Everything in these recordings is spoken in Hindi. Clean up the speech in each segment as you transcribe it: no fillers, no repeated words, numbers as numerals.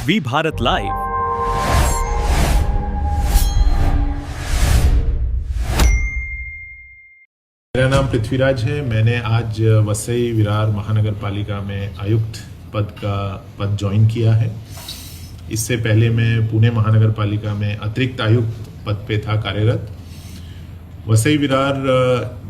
We Bharat live. मेरा नाम पृथ्वीराज है। मैंने आज वसई विरार महानगर पालिका में आयुक्त पद ज्वाइन किया है। इससे पहले मैं पुणे महानगर पालिका में अतिरिक्त आयुक्त पद पे था कार्यरत। वसई विरार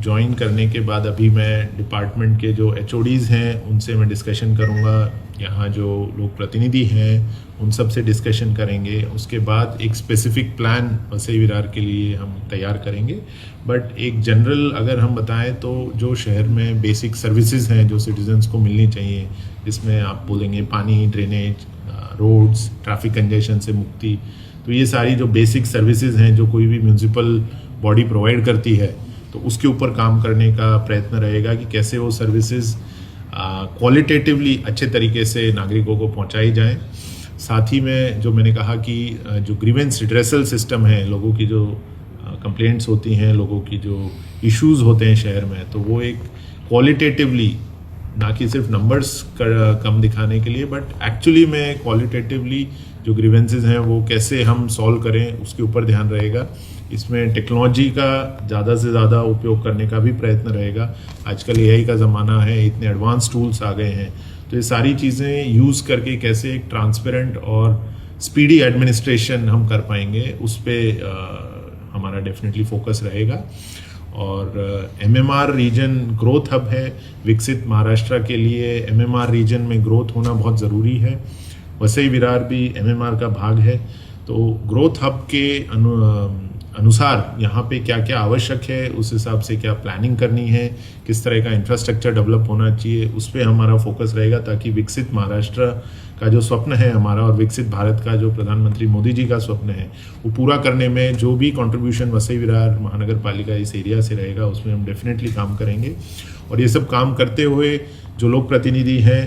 ज्वाइन करने के बाद अभी मैं डिपार्टमेंट के जो HODs हैं उनसे मैं डिस्कशन करूंगा, यहाँ जो लोग प्रतिनिधि हैं उन सब से डिस्कशन करेंगे। उसके बाद एक स्पेसिफिक प्लान वसई विरार के लिए हम तैयार करेंगे। बट एक जनरल अगर हम बताएं तो जो शहर में बेसिक सर्विसेज हैं जो सिटीजन्स को मिलनी चाहिए, जिसमें आप बोलेंगे पानी, ड्रेनेज, रोड्स, ट्रैफिक कंजेशन से मुक्ति, तो ये सारी जो बेसिक सर्विसेज हैं जो कोई भी म्यूनसिपल बॉडी प्रोवाइड करती है, तो उसके ऊपर काम करने का प्रयत्न रहेगा कि कैसे वो सर्विसेज क्वालिटेटिवली अच्छे तरीके से नागरिकों को पहुंचाई जाएं। साथ ही में जो मैंने कहा कि जो ग्रीवेंस रिड्रेसल सिस्टम है, लोगों की जो कंप्लेंट्स होती हैं, लोगों की जो इश्यूज होते हैं शहर में, तो वो एक क्वालिटेटिवली, ना कि सिर्फ नंबर्स कम दिखाने के लिए, बट एक्चुअली में क्वालिटेटिवली जो ग्रीवेंसेस हैं वो कैसे हम सॉल्व करें, उसके ऊपर ध्यान रहेगा। इसमें टेक्नोलॉजी का ज़्यादा से ज़्यादा उपयोग करने का भी प्रयत्न रहेगा। आजकल AI का ज़माना है, इतने एडवांस टूल्स आ गए हैं, तो ये सारी चीज़ें यूज़ करके कैसे एक ट्रांसपेरेंट और स्पीडी एडमिनिस्ट्रेशन हम कर पाएंगे, उस पर हमारा डेफिनेटली फोकस रहेगा। और MMR रीजन ग्रोथ हब है। विकसित महाराष्ट्र के लिए MMR रीजन में ग्रोथ होना बहुत ज़रूरी है। वसई विरार भी MMR का भाग है, तो ग्रोथ हब के अनुसार यहाँ पे क्या क्या आवश्यक है, उस हिसाब से क्या प्लानिंग करनी है, किस तरह का इंफ्रास्ट्रक्चर डेवलप होना चाहिए, उस पर हमारा फोकस रहेगा, ताकि विकसित महाराष्ट्र का जो स्वप्न है हमारा और विकसित भारत का जो प्रधानमंत्री मोदी जी का स्वप्न है, वो पूरा करने में जो भी कंट्रीब्यूशन वसई विरार महानगर पालिका इस एरिया से रहेगा, उसमें हम डेफिनेटली काम करेंगे। और ये सब काम करते हुए जो लोग प्रतिनिधि हैं,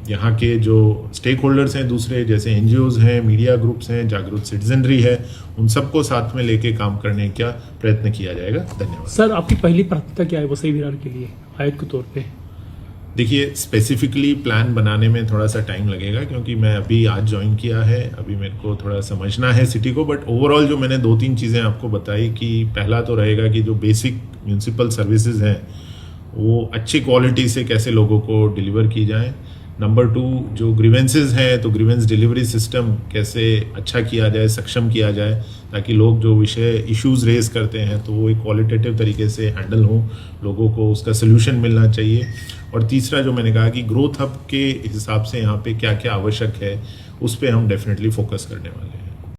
यहाँ के जो स्टेक होल्डर्स हैं दूसरे, जैसे NGOs हैं, मीडिया ग्रुप्स हैं, जागरूक सिटीजनरी है, उन सबको साथ में लेके काम करने का प्रयत्न किया जाएगा। धन्यवाद। सर, आपकी पहली प्राथमिकता क्या है वसई विरार के लिए आयुक्त के तौर पे? देखिए, स्पेसिफिकली प्लान बनाने में थोड़ा सा टाइम लगेगा, क्योंकि मैं अभी आज ज्वाइन किया है, अभी मेरे को थोड़ा समझना है सिटी को। बट ओवरऑल जो मैंने 2-3 चीज़ें आपको बताई कि पहला तो रहेगा कि जो बेसिक म्यूनसिपल सर्विसेज हैं वो अच्छी क्वालिटी से कैसे लोगों को डिलीवर की जाए। नंबर 2, जो ग्रीवेंसेस हैं तो ग्रीवेंस डिलीवरी सिस्टम कैसे अच्छा किया जाए, सक्षम किया जाए, ताकि लोग जो विषय इश्यूज रेज करते हैं तो वो एक क्वालिटेटिव तरीके से हैंडल हो, लोगों को उसका सोल्यूशन मिलना चाहिए। और तीसरा जो मैंने कहा कि ग्रोथ हब के हिसाब से यहाँ पे क्या क्या आवश्यक है, उस पर हम डेफिनेटली फोकस करने वाले हैं।